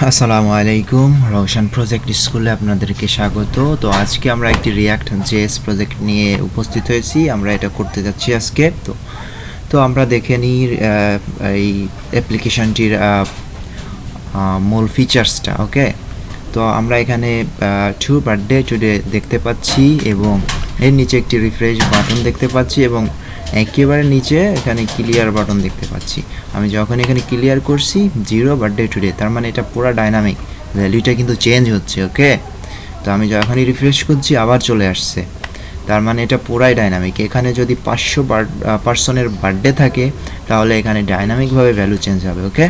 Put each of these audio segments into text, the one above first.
আসসালামু আলাইকুম, রওশান প্রজেক্ট স্কুলে আপনাদেরকে স্বাগত। তো আজকে আমরা একটি রিয়াক্ট জেএস প্রজেক্ট নিয়ে উপস্থিত হয়েছি। আমরা এটা করতে যাচ্ছি আজকে। তো আমরা দেখে নিই এই অ্যাপ্লিকেশনটির মূল ফিচার্সটা। ওকে, তো আমরা এখানে টু বার্থডে টুডে দেখতে পাচ্ছি এবং এর নিচে একটি রিফ্রেশ বাটন দেখতে পাচ্ছি এবং একেবারে নিচে এখানে ক্লিয়ার বাটন দেখতে পাচ্ছি। আমি যখন এখানে ক্লিয়ার করছি 0 বার্থডে টুডে, তার মানে এটা পুরো ডাইনামিক, ভ্যালুটা কিন্তু চেঞ্জ হচ্ছে। ওকে, তো আমি যখনই রিফ্রেশ করছি আবার চলে আসছে, তার মানে এটা পুরাই ডাইনামিক। এখানে যদি 500 পার্সনের বার্থডে থাকে তাহলে এখানে ডাইনামিকভাবে ভ্যালু চেঞ্জ হবে। ওকে,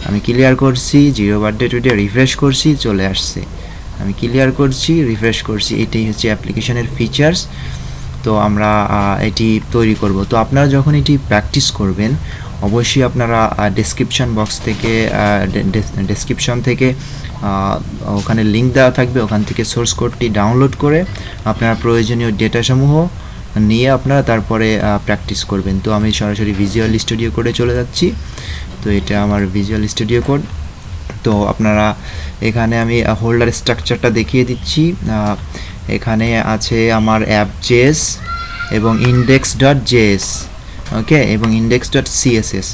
আমি ক্লিয়ার করছি, 0 বার্থডে টুডে রিফ্রেশ করছি, চলে আসছে। আমি ক্লিয়ার করছি, রিফ্রেশ করছি। এটাই হচ্ছে অ্যাপ্লিকেশনের ফিচার্স। তো আমরা এটি তৈরি করব। তো আপনারা যখন এটি প্র্যাকটিস করবেন অবশ্যই আপনারা ডেসক্রিপশন বক্স থেকে ডেসক্রিপশন থেকে ওখানে লিঙ্ক দেওয়া থাকবে, ওখান থেকে সোর্স কোডটি ডাউনলোড করে আপনারা প্রয়োজনীয় ডেটাসমূহ নিয়ে আপনারা তারপরে প্র্যাকটিস করবেন। তো আমি সরাসরি ভিজুয়াল স্টুডিও কোডে চলে যাচ্ছি। তো এটা আমার ভিজুয়াল স্টুডিও কোড। তো আপনারা এখানে আমি হোল্ডার স্ট্রাকচারটা দেখিয়ে দিচ্ছি। এখানে আছে আমার অ্যাপ.js এবং index.js, ওকে, এবং index.css।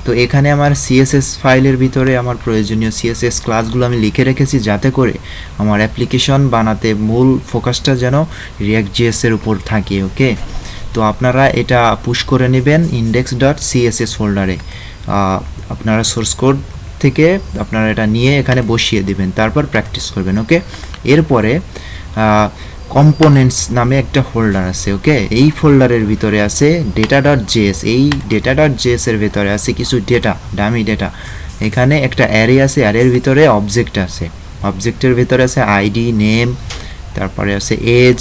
তো এখানে আমার সিএসএস ফাইলের ভিতরে আমার প্রয়োজনীয় সিএসএস ক্লাসগুলো আমি লিখে রেখেছি, যাতে করে আমার অ্যাপ্লিকেশন বানাতে মূল ফোকাসটা যেন ReactJS এর উপর থাকে। ওকে, তো আপনারা এটা পুশ করে নেবেন index.css ফোল্ডারে। আপনারা সোর্স কোড থেকে আপনারা এটা নিয়ে এখানে বসিয়ে দিবেন, তারপর প্র্যাকটিস করবেন। ওকে, এরপরে কম্পোনেন্টস নামে একটা ফোল্ডার আছে। ওকে, এই ফোল্ডারের ভিতরে আছে data.js। এই data.js এর ভিতরে আছে কিছু ডেটা, ডামি ডেটা। এখানে একটা অ্যারে আছে, অ্যারের ভিতরে অবজেক্ট আছে, অবজেক্টের ভিতরে আছে আইডি, নেম, তারপরে আছে এজ,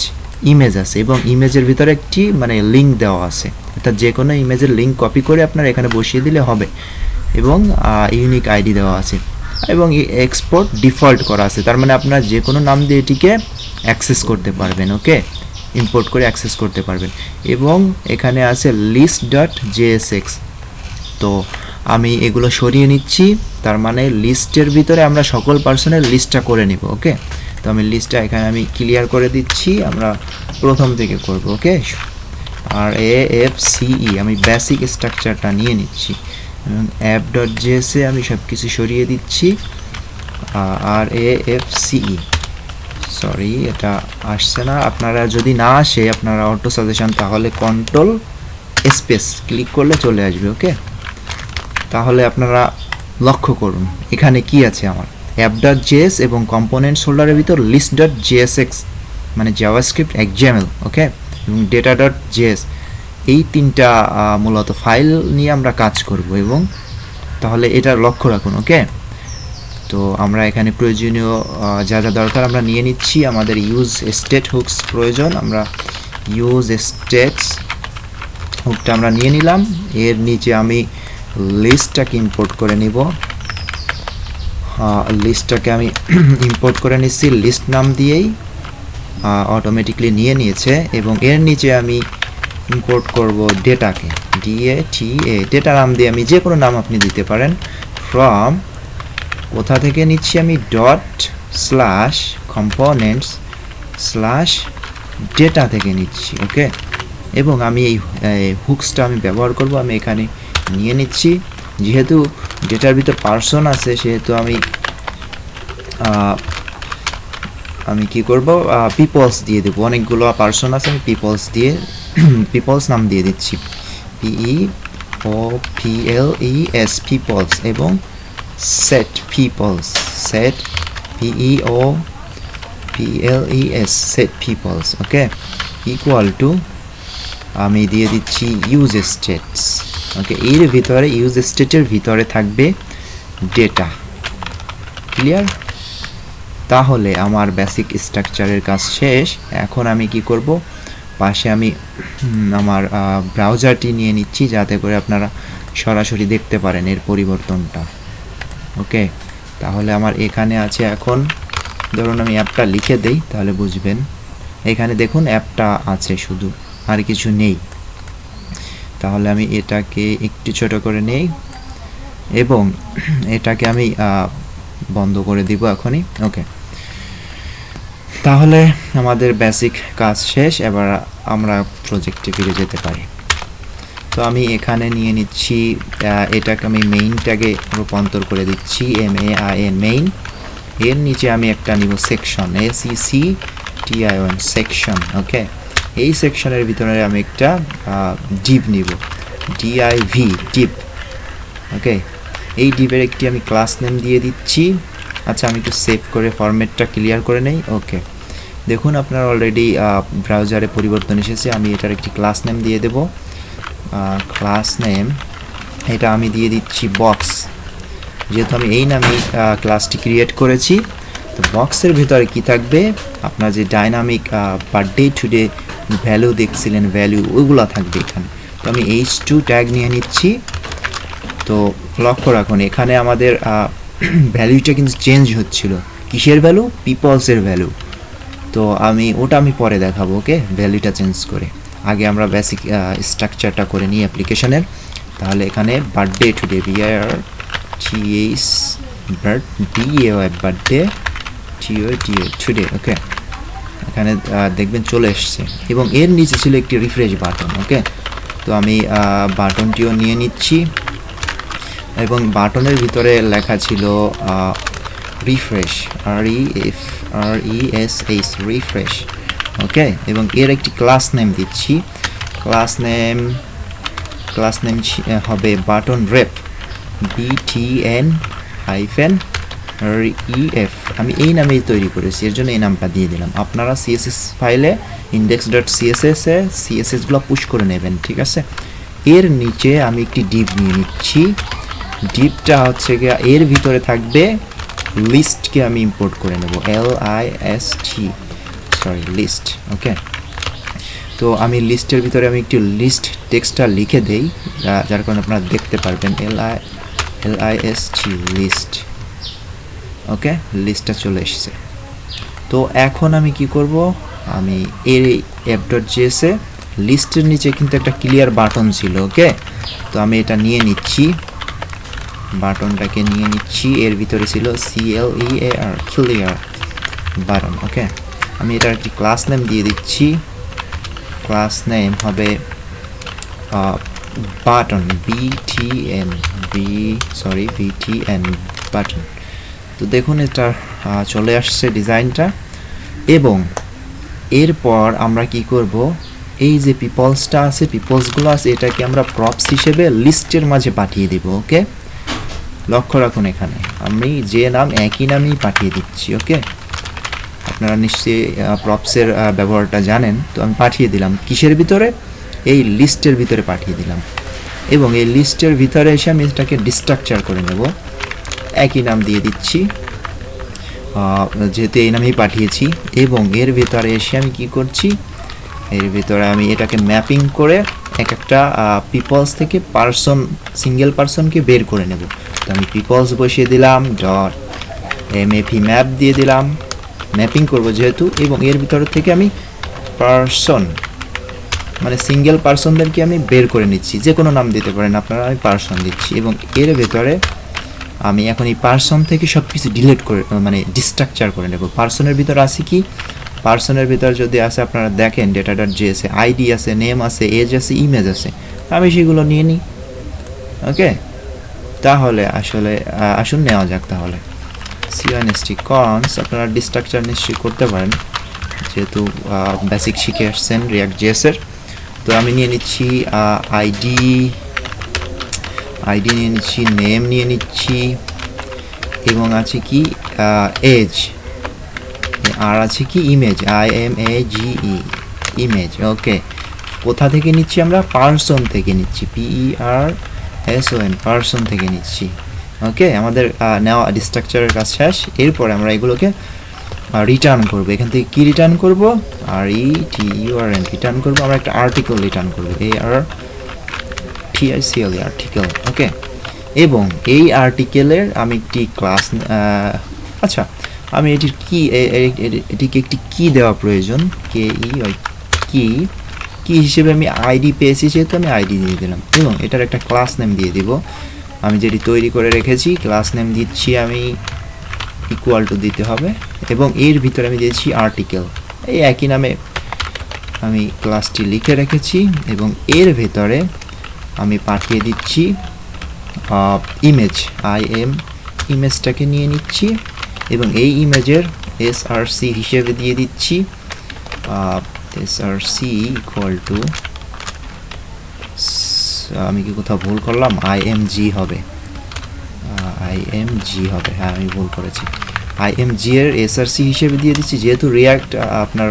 ইমেজ আছে এবং ইমেজের ভিতরে একটি লিঙ্ক দেওয়া আছে, অর্থাৎ যে কোনো ইমেজের লিঙ্ক কপি করে আপনারা এখানে বসিয়ে দিলে হবে এবং ইউনিক আইডি দেওয়া আছে এবং এক্সপোর্ট ডিফল্ট করা আছে, তার মানে আপনারা যে কোনো নাম দিয়ে এটিকে অ্যাক্সেস করতে পারবেন। ওকে, ইম্পোর্ট করে অ্যাক্সেস করতে পারবেন। এবং এখানে আছে list.jsx। তো আমি এগুলো সরিয়ে নিচ্ছি, তার মানে লিস্টের ভিতরে আমরা সকল পার্সনের লিস্টটা করে নিব। ওকে, তো আমি লিস্টটা এখানে আমি ক্লিয়ার করে দিচ্ছি, আমরা প্রথম থেকে করব। ওকে, RAFCE আমি বেসিক স্ট্রাকচারটা নিয়ে নিচ্ছি এবং app.js এ আমি সব কিছু সরিয়ে দিচ্ছি। RAFCE, সরি এটা আসছে না। আপনারা যদি না আসে আপনারা অটো সাজেশন, তাহলে কন্ট্রোল স্পেস ক্লিক করলে চলে আসবে। ওকে, তাহলে আপনারা লক্ষ্য করুন এখানে কি আছে আমার app.js এবং কম্পোনেন্টস হোল্ডারের ভিতর list.jsx মানে জাভাস্ক্রিপ্ট XML। ওকে, এবং data.js, এই তিনটা মূলত ফাইল নিয়ে আমরা কাজ করব এবং তাহলে এটা লক্ষ্য রাখুন। ওকে, তো আমরা এখানে প্রয়োজনীয় যা যা দরকার আমরা নিয়ে নিচ্ছি। আমাদের ইউজ স্টেট হুকস প্রয়োজন, আমরা ইউজ স্টেটস হুকটা আমরা নিয়ে নিলাম। এর নিচে আমি লিস্টটাকে ইম্পোর্ট করে নিব। লিস্টটাকে আমি ইম্পোর্ট করে নিচ্ছি, লিস্ট নাম দিয়েই অটোমেটিকলি নিয়ে নিয়েছে। এবং এর নিচে আমি ইম্পোর্ট করব ডেটাকে, DATA, ডেটা নাম দিয়ে আমি যে কোনো নাম আপনি দিতে পারেন। ফ্রম কোথা থেকে নিচ্ছি আমি ./components/data থেকে নিচ্ছি। ওকে, এবং আমি এই হুকসটা আমি ব্যবহার করব, আমি এখানে নিয়ে নিচ্ছি। যেহেতু ডেটার ভিতর পার্সন আছে সেহেতু আমি কি করব, পিপলস দিয়ে দেবো। অনেকগুলো পার্সন আছে, আমি পিপলস নাম দিয়ে দিচ্ছি, PEOPLES পিপলস, এবং set peoples, set PEOPLES set peoples। Okay, equal to আমি দিয়ে দিচ্ছি ইউজ স্টেটস। ওকে, এর ভিতরে ইউজ স্টেটের ভিতরে থাকবে ডেটা। ক্লিয়ার? তাহলে আমার বেসিক স্ট্রাকচারের কাজ শেষ। এখন আমি কি করব, পাশে আমি আমার ব্রাউজারটি নিয়ে নিচ্ছি, যাতে করে আপনারা সরাসরি দেখতে পারেন এর পরিবর্তনটা। ওকে, তাহলে আমার এখানে আছে, এখন ধরুন আমি অ্যাপটা লিখে দেই তাহলে বুঝবেন। এখানে দেখুন অ্যাপটা আছে শুধু, আর কিছু নেই। তাহলে আমি এটাকে একটু ছোট করে নেই এবং এটাকে আমি বন্ধ করে দিব এখনই। ওকে, তাহলে আমাদের বেসিক কাজ শেষ, এবার আমরা প্রজেক্টে ফিরে যেতে পারি। তো আমি এখানে নিয়ে নিচ্ছি, এটাকে আমি মেইন ট্যাগে রূপান্তর করে দিচ্ছি, MAIN মেইন। এর নিচে আমি একটা নিব সেকশন, SECTION সেকশন। ওকে, এই সেকশনের ভিতরে আমি একটা ডিভ নিব, DIV ডিভ। ওকে, এই ডিভের একটি আমি ক্লাস নেম দিয়ে দিচ্ছি। আচ্ছা, আমি একটু সেভ করে ফরম্যাটটা ক্লিয়ার করে নেই। ওকে, দেখুন আপনার অলরেডি ব্রাউজারে পরিবর্তন এসেছে। আমি এটার একটি ক্লাস নেম দিয়ে দেব। ক্লাস নেম এটা আমি দিয়ে দিচ্ছি বক্স, যেহেতু আমি এই নামে ক্লাসটি ক্রিয়েট করেছি। তো বক্সের ভিতরে কি থাকবে, আপনার যে ডাইনামিক বার্থডে টুডে ভ্যালু দেখছিলেন, ভ্যালু ওইগুলো থাকবে এখানে। তো আমি H2 ট্যাগ নিয়ে নিচ্ছি। তো লক্ষ্য রাখুন, এখানে আমাদের ভ্যালুটা কিন্তু চেঞ্জ হচ্ছিল। কিসের ভ্যালু? পিপলসের ভ্যালু। তো ওটা আমি পরে দেখাবো। ওকে, ভ্যালুটা চেঞ্জ করে আগে আমরা বেসিক স্ট্রাকচারটা করে নিই অ্যাপ্লিকেশনের। তাহলে এখানে birthday today, BIRTHBAY birthday today. Okay, এখানে দেখবেন চলে এসছে, এবং এর নিচে ছিল একটি রিফ্রেশ বাটন। ওকে, তো আমি বাটনটিও নিয়ে নিচ্ছি, এবং বাটনের ভিতরে লেখা ছিল রিফ্রেশ, REFRESH রিফ্রেশ। ওকে, এবং এর একটি ক্লাস নেম দিচ্ছি। ক্লাস নেম হবে বাটন রেপ, BTN-REF। আমি এই নামেই তৈরি করেছি, এর জন্য এই নামটা দিয়ে দিলাম। আপনারা CSS ফাইলে index.css এ CSS-গুলো পুশ করে নেবেন, ঠিক আছে। এর নিচে আমি একটি ডিভ নিয়ে নিচ্ছি। ডিভটা হচ্ছে গিয়ে এর ভিতরে থাকবে লিস্টকে আমি ইম্পোর্ট করে নেব, লিস্ট। ওকে, তো আমি লিস্টের ভিতরে আমি একটি লিস্ট টেক্সটটা লিখে দেই, যার কারণে আপনারা দেখতে পারবেন, LIST লিস্ট। ওকে, লিস্টটা চলে এসেছে। তো এখন আমি কি করব, আমি এই app.js এ লিস্টের নিচে কিন্তু একটা ক্লিয়ার বাটন ছিল। ওকে, তো আমি এটা নিয়ে নিচ্ছি, বাটনটাকে নিয়ে নিচ্ছি। এর ভিতরে ছিল CLEAR ক্লিয়ার বাটন। ওকে, আমি এটার একটি ক্লাস নেম দিয়ে দিচ্ছি। ক্লাস নেম হবে বাটন, BTN বাটন। তো দেখুন এটা চলে আসছে ডিজাইনটা। এবং এরপর আমরা কি করব, এই যে পিপলসটা আছে, পিপলসগুলো আছে, এটাকে আমরা প্রপস হিসেবে লিস্টের মাঝে পাঠিয়ে দেব। ওকে, লক্ষ্য রাখুন, এখানে আমি যে নাম একই নামেই পাঠিয়ে দিচ্ছি। ওকে, আপনারা নিশ্চয়ই প্রপসের ব্যবহারটা জানেন। তো আমি পাঠিয়ে দিলাম কিসের ভিতরে, এই লিস্টের ভিতরে পাঠিয়ে দিলাম। এবং এই লিস্টের ভিতরে এসে আমি এটাকে ডিস্ট্রাকচার করে নেব, একই নাম দিয়ে দিচ্ছি, যেহেতু এই নামেই পাঠিয়েছি। এবং এর ভিতরে এসে আমি কি করছি, এর ভিতরে আমি এটাকে ম্যাপিং করে একটা পিপলস থেকে সিঙ্গেল পারসনকে বের করে নেব। তো আমি পিপলস বসিয়ে দিলাম, .map ম্যাপ দিয়ে দিলাম, ম্যাপিং করব যেহেতু। এবং এর ভিতর থেকে আমি পারসন, মানে সিঙ্গেল পারসনদেরকে আমি বের করে নিচ্ছি, যে কোনো নাম দিতে পারেন আপনারা, আমি পারসন দিচ্ছি। এবং এর ভিতরে আমি এখন এই পারসন থেকে সব কিছু ডিলিট করে, মানে ডিস্ট্রাকচার করে নেব। পারসনের ভিতর আছে কি, পারসনের ভিতর যদি আছে আপনারা দেখেন, data.js এ আইডি আছে, নেম আছে, এজ আছে, ইমেজ আছে, আমি সেগুলো নিয়ে নিই। ওকে, তাহলে আসুন নেওয়া যাক। তাহলে const আপনারা ডিস্ট্রাকচার নিশ্চয়ই করতে পারেন, যেহেতু বেসিক শিখে আসছেন ReactJS এর। তো আমি নিয়ে নিচ্ছি আইডি নিয়ে নিচ্ছি, নেম নিয়ে নিচ্ছি, এবং আছে কি এজ, আর আছে কি ইমেজ, IMAGE ইমেজ। ওকে, কোথা থেকে নিচ্ছি আমরা, পারসন থেকে নিচ্ছি, PERSON পারসন থেকে নিচ্ছি। ওকে, আমাদের নেওয়া ডিস্ট্রাকচারের কাজ শেষ। এরপরে আমরা এগুলোকে রিটার্ন করব। এখান থেকে কি রিটার্ন করব, RETURN রিটার্ন করব। আমরা একটা আর্টিকেল রিটার্ন করব, ARTICLE আর্টিকেল। ওকে, এবং এই আর্টিকেলের আমি একটি ক্লাস, আচ্ছা আমি এটিকে একটি কি দেওয়া প্রয়োজন, কি হিসেবে আমি আইডি পেয়েছি, যেহেতু আমি আইডি দিয়ে দিলাম। এবং এটার একটা ক্লাস নেম দিয়ে দিব, আমি যেটি তৈরি করে রেখেছি। ক্লাস নেম দিচ্ছি আমি ইকুয়াল টু দিতে হবে এবং এর ভিতরে আমি দিয়েছি আর্টিকেল, এই একই নামে আমি ক্লাসটি লিখে রেখেছি এবং এর ভিতরে আমি পাঠিয়ে দিচ্ছি ইমেজ, ইমেজটাকে নিয়ে নিচ্ছি এবং এই ইমেজের এসআরসি হিসেবে দিয়ে দিচ্ছি এসআরসি ইকুয়াল টু, আমি কি কোথাও ভুল করলাম, আইএমজি হবে, হ্যাঁ আমি ভুল করেছি, আইএমজি এর এসআরসি হিসেবে দিয়ে দিচ্ছি। যেহেতু রিয়াক্ট আপনার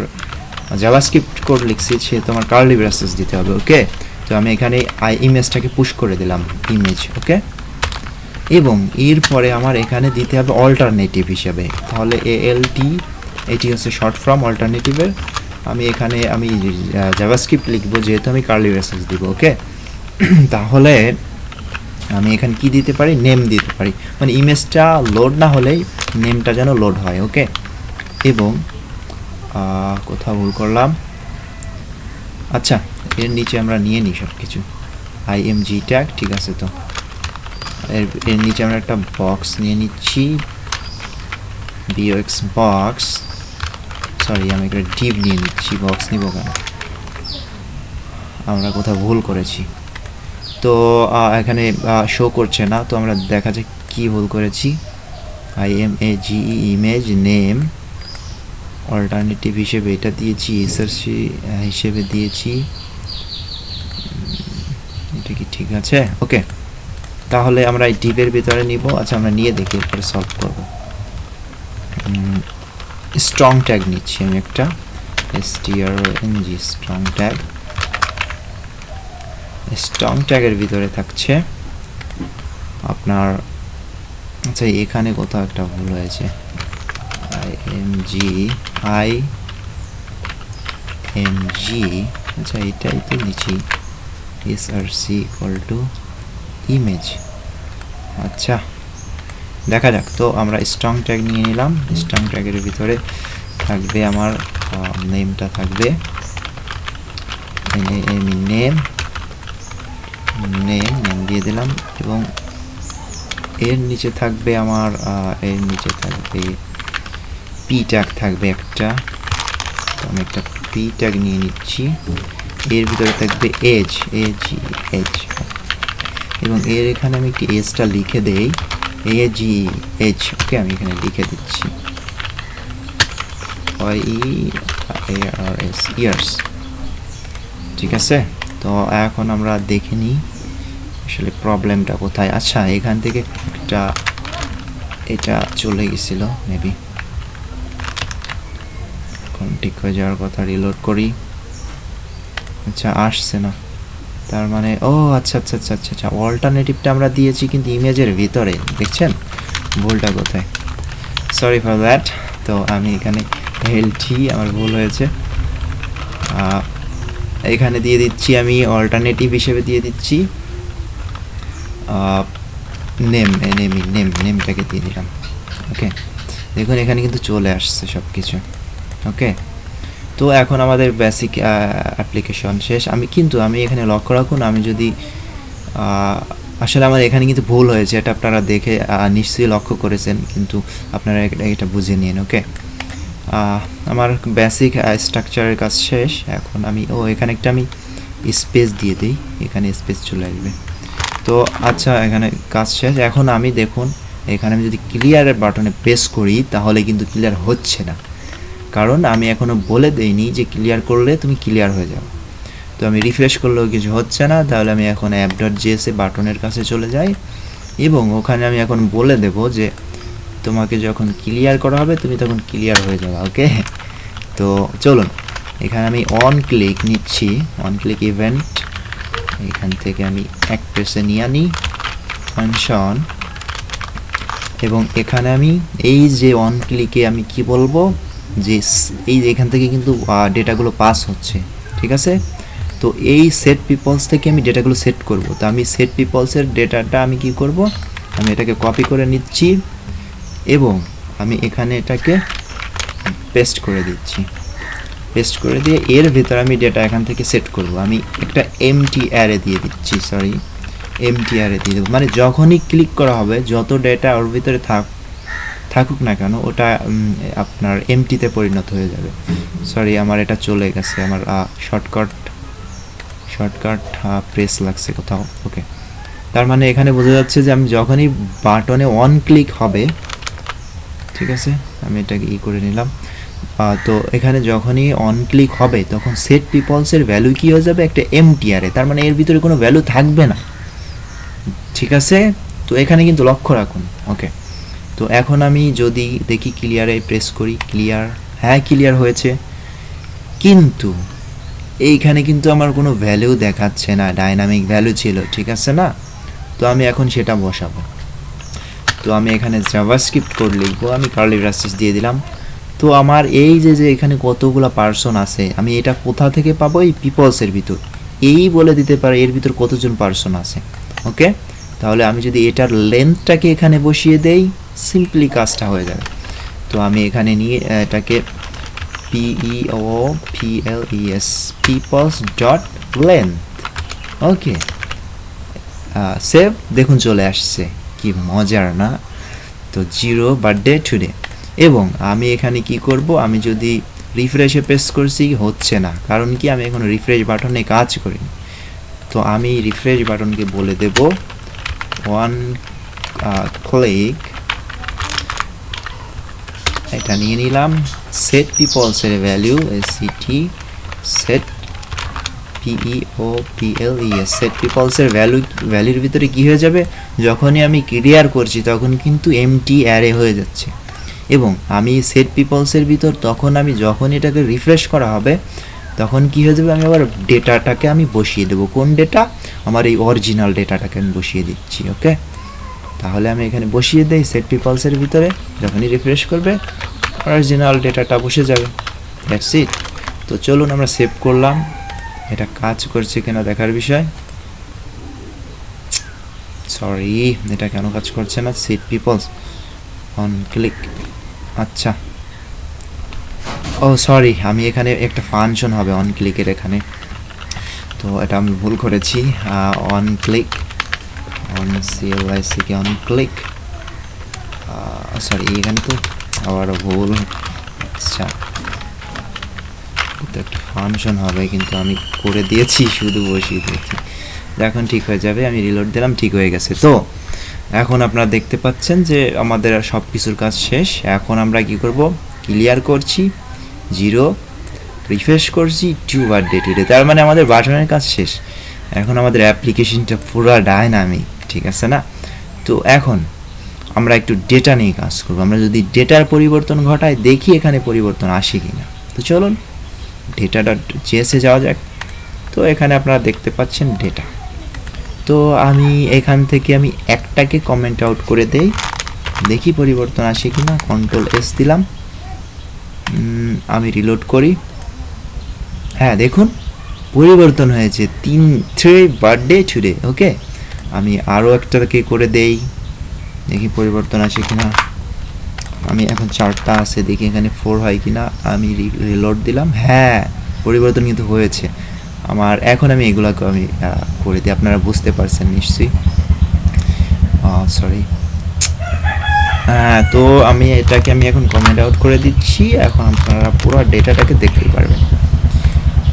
জাভাস্ক্রিপ্ট কোড লিখছি সেহেতু আমার কার্লি ব্রেসেস দিতে হবে। ওকে, তো আমি এখানে ইমেজটাকে পুশ করে দিলাম, ইমেজ। ওকে, এবং এরপরে আমার এখানে দিতে হবে অল্টারনেটিভ হিসেবে, তাহলে এএলটি এটি হচ্ছে শর্ট ফর্ম অল্টারনেটিভের। আমি এখানে জাভাস্ক্রিপ্ট লিখবো যেহেতু আমি কার্লি ব্রেসেস দিব। ওকে, তাহলে আমি এখানে কি দিতে পারি, নেম দিতে পারি, মানে ইমেজটা লোড না হলেই নেমটা যেন লোড হয়। ওকে, এবং কোথাও ভুল করলাম, আচ্ছা এর নিচে আমরা নিয়ে নিই সব কিছু, আইএমজি ট্যাগ, ঠিক আছে। তো এর নিচে আমরা একটা বক্স নিয়ে নিচ্ছি, বিওএক্স বক্স, সরি আমি একটা ডিভ নিয়ে নিচ্ছি, বক্স নিব কেন, আমরা কোথাও ভুল করেছি। তো এখানে শো করছে না, তো আমরা দেখা যায় কি ভুল করেছি, IMAGE ইমেজ নেম অল্টারনেটিভ হিসেবে এটা দিয়েছি, এসআরসি হিসেবে দিয়েছি, এটা কি ঠিক আছে? ওকে, তাহলে আমরা এই ডিভের ভিতরে নিব। আচ্ছা আমরা নিয়ে দেখি এরপরে সলভ করব। স্ট্রং ট্যাগ নিচ্ছি আমি একটা, strng স্ট্রং ট্যাগ। স্ট্রং ট্যাগের ভিতরে থাকছে আপনার, আচ্ছা এখানে কোথাও একটা ভুল হয়েছে, IMG, আচ্ছা এটাই তো নিচ্ছি, এসআরসি ইকুয়াল টু ইমেজ। আচ্ছা দেখা যাক, তো আমরা স্ট্রং ট্যাগ নিয়ে নিলাম। স্ট্রং ট্যাগের ভিতরে থাকবে আমার নেমটা থাকবে, নেম দিয়ে দিলাম এবং এর নিচে থাকবে আমার পি ট্যাগ থাকবে একটা, তো আমি একটা পি ট্যাগ নিয়ে নিচ্ছি। এর ভিতরে থাকবে এজ এবং এর এখানে আমি একটি এজটা লিখে দেই, AGH। ওকে, আমি এখানে লিখে দিচ্ছি YEARS, ইয়ার্স, ঠিক আছে। তো এখন আমরা দেখে নিই আসলে প্রবলেমটা কোথায়। আচ্ছা এখান থেকে এটা চলে গেছিল মেবি, এখন ঠিক হয়ে যাওয়ার কথা, রিলোড করি। আচ্ছা আসছে না, তার মানে ও আচ্ছা আচ্ছা আচ্ছা আচ্ছা আচ্ছা অল্টারনেটিভটা আমরা দিয়েছি কিন্তু ইমেজের ভিতরে, দেখছেন ভুলটা কোথায়, সরি ফর দ্যাট। তো আমি এখানে এলটি আমার ভুল হয়েছে, এখানে দিয়ে দিচ্ছি আমি অল্টারনেটিভ হিসেবে দিয়ে দিচ্ছি নেমটাকে দিয়ে দিলাম। ওকে, দেখুন এখানে কিন্তু চলে আসছে সব কিছু। ওকে, তো এখন আমাদের বেসিক অ্যাপ্লিকেশন শেষ। আমি এখানে লক্ষ্য রাখুন, আমি যদি আসলে আমার এখানে কিন্তু ভুল হয়েছে, এটা আপনারা দেখে নিশ্চয়ই লক্ষ্য করেছেন, কিন্তু আপনারা এটা বুঝে নিন। ওকে, আমার বেসিক স্ট্রাকচারের কাজ শেষ। এখন এখানে একটা আমি স্পেস দিয়ে দিই, এখানে স্পেস চলে আসবে। তো আচ্ছা এখানে কাজ শেষ। এখন আমি দেখুন এখানে আমি যদি ক্লিয়ারের বাটনে প্রেস করি তাহলে কিন্তু ক্লিয়ার হচ্ছে না, কারণ আমি এখনও বলে দেইনি যে ক্লিয়ার করলে তুমি ক্লিয়ার হয়ে যাও। তো আমি রিফ্রেশ করলেও কিছু হচ্ছে না, তাহলে আমি এখন app.js বাটনের কাছে চলে যাই এবং ওখানে আমি এখন বলে দেব যে তোমাকে যখন ক্লিয়ার করা হবে তুমি তখন ক্লিয়ার হয়ে যাবে। ওকে, তো চলুন এখানে আমি অন ক্লিক নিচ্ছি, অন ক্লিক ইভেন্ট, এখান থেকে আমি অ্যাক্ট্রেসে নিয়ে আনি ফাংশন, এবং এখানে আমি এই যে অন ক্লিকে আমি কি বলবো যে এই এখান থেকে কিন্তু ডেটাগুলো পাস হচ্ছে, ঠিক আছে। তো এই সেট পিপলস থেকে আমি ডেটাগুলো সেট করব। তো আমি সেট পিপলসের ডেটাটা আমি কি করব, আমি এটাকে কপি করে নিচ্ছি এবং আমি এখানে এটাকে পেস্ট করে দিচ্ছি। পেস্ট করে দিয়ে এর ভিতরে আমি ডেটা এখান থেকে সেট করব। আমি একটা এমটি অ্যারে দিয়ে দিচ্ছি, এমটি অ্যারে দিয়ে দেবো, মানে যখনই ক্লিক করা হবে যত ডেটা ওর ভিতরে থাকুক না কেন ওটা আপনার এমটিতে পরিণত হয়ে যাবে। সরি, আমার এটা চলে গেছে, আমার শর্টকাট প্রেস লাগছে কোথাও। ওকে, তার মানে এখানে বোঝা যাচ্ছে যে আমি যখনই বাটনে অন ক্লিক হবে, ঠিক আছে, আমি এটাকে করে নিলাম। তো এখানে যখনই অন ক্লিক হবে তখন সেট পিপলসের ভ্যালু কি হয়ে যাবে, একটা এমটিআরে, তার মানে এর ভিতরে কোনো ভ্যালু থাকবে না, ঠিক আছে। তো এখানে কিন্তু লক্ষ্য রাখুন। ওকে, তো এখন আমি যদি দেখি ক্লিয়ারে প্রেস করি, ক্লিয়ার, হ্যাঁ ক্লিয়ার হয়েছে, কিন্তু এইখানে কিন্তু আমার কোনো ভ্যালু দেখাচ্ছে না, ডাইনামিক ভ্যালু ছিল, ঠিক আছে না। তো আমি এখন সেটা বসাবো। তো আমি এখানে জাভাস্ক্রিপ্ট কোড লিখবো, আমি কার্লি ব্রাসেস দিয়ে দিলাম। তো আমার এই যে এখানে কতগুলো পার্সন আছে, আমি এটা কোথা থেকে পাবো, এই পিপলসের ভিতর, এই বলে দিতে পারে এর ভিতর কতজন পার্সন আছে। ওকে, তাহলে আমি যদি এটার লেন্থটাকে এখানে বসিয়ে দেই, সিম্পলি কাজটা হয়ে যাবে। তো আমি এখানে নিয়ে এটাকে PEOPLES peoples ডট লেন্থ, ওকে, সেভ, দেখুন চলে আসছে, কি মজার না। তো 0 বার্থডে টুডে, এবং আমি এখানে কি করব, আমি যদি রিফ্রেশে প্রেস করছি হচ্ছে না, কারণ কি আমি এখন রিফ্রেশ বাটনে কাজ করিনি। তো আমি রিফ্রেশ বাটনকে বলে দেব ওয়ান ক্লিক, এটা নিয়ে নিলাম, সেট পিপলসের ভ্যালু সেট PEOPLES সেট পিপলসের ভ্যালুর ভিতরে কি হয়ে যাবে, যখনই আমি ক্লিয়ার করছি তখন কিন্তু এমটি অ্যারে হয়ে যাচ্ছে। এবং আমি সেট পিপলসের ভিতর তখন আমি যখন এটাকে রিফ্রেশ করা হবে তখন কি হয়ে যাবে, আমি আবার ডেটাটাকে আমি বসিয়ে দেবো। কোন ডেটা, আমার এই অরিজিনাল ডেটাটাকে আমি বসিয়ে দিচ্ছি। ওকে, তাহলে আমি এখানে বসিয়ে দেই সেট পিপলসের ভিতরে, যখনই রিফ্রেশ করবে অরিজিনাল ডেটাটা বসে যাবে। That's it. তো চলুন আমরা সেভ করলাম, এটা কাজ করছে কিনা দেখার বিষয়। সরি, এটা কেন কাজ করছে না, সেট পিপলস অন ক্লিক, আচ্ছা, ও সরি, আমি এখানে একটা ফাংশন হবে অন ক্লিকের এখানে, তো এটা আমি ভুল করেছি। On click, on CLIC on click, sorry এখানে তো আবারও ভুল, আচ্ছা, তো একটা ফাংশন হবে কিন্তু আমি করে দিয়েছি, শুধু বসিয়ে দিয়েছি, এখন ঠিক হয়ে যাবে। আমি রিলোড দিলাম, ঠিক হয়ে গেছে। তো এখন আপনারা দেখতে পাচ্ছেন যে আমাদের সব কিছুর কাজ শেষ। এখন আমরা কি করব, ক্লিয়ার করছি 0, রিফ্রেশ করছি 2 বার্থডে টুডে, তার মানে আমাদের বাটনের কাজ শেষ। এখন আমাদের অ্যাপ্লিকেশনটা পুরো ডাইনামিক, ঠিক আছে না। তো এখন আমরা একটু ডেটা নিয়ে কাজ করব। আমরা যদি ডেটার পরিবর্তন ঘটাই, দেখি এখানে পরিবর্তন আসে কিনা। তো চলুন data.js-এ যাওয়া যাক। তো এখানে আপনারা দেখতে পাচ্ছেন ডেটা। তো আমি এখান থেকে আমি একটাকে কমেন্ট আউট করে দেই, দেখি পরিবর্তন আসে কিনা। Ctrl+S দিলাম, আমি রিলোড করি, হ্যাঁ দেখুন পরিবর্তন হয়েছে, 3 বার্থডে টুডে। ওকে, আমি আরও একটাকে করে দেই, দেখি পরিবর্তন আসে কিনা। আমি এখন 4টা আছে, দেখি এখানে 4 হয় কিনা। আমি রিলোড দিলাম, হ্যাঁ পরিবর্তন কিন্তু হয়েছে আমার। এখন আমি এগুলোকে আমি করে দিই, আপনারা বুঝতে পারছেন নিশ্চয়ই। সরি, হ্যাঁ, তো আমি এটাকে আমি এখন কমেন্ট আউট করে দিচ্ছি। এখন আপনারা পুরো ডেটাটাকে দেখতে পারবেন।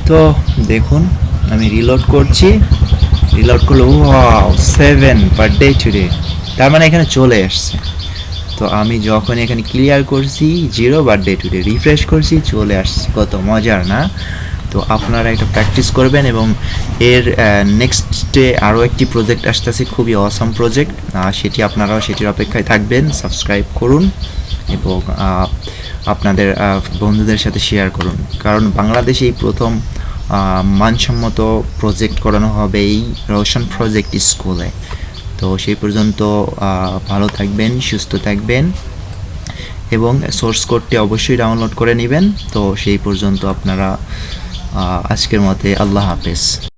তো দেখুন আমি রিলোড করছি, রিলোড করলে ওয়াও 7 বার্থডে টুডে, তার মানে এখানে চলে আসছে। তো আমি যখন এখানে ক্লিয়ার করছি 0 বার্থডে টুডে, রিফ্রেশ করছি, চলে আসছে, কত মজার না। তো আপনারা এটা প্র্যাকটিস করবেন, এবং এর নেক্সটে আরও একটি প্রজেক্ট আসতেছে, খুবই অসাম প্রজেক্ট, সেটি আপনারাও সেটির অপেক্ষায় থাকবেন। সাবস্ক্রাইব করুন এবং আপনাদের বন্ধুদের সাথে শেয়ার করুন, কারণ বাংলাদেশে এই প্রথম মানসম্মত প্রজেক্ট করানো হবে এই রোশন প্রজেক্ট স্কুলে। তো সেই পর্যন্ত ভালো থাকবেন, সুস্থ থাকবেন, এবং সোর্স কোডটি অবশ্যই ডাউনলোড করে নেবেন। তো সেই পর্যন্ত আপনারা আজকের মতে আল্লাহ হাফেজ।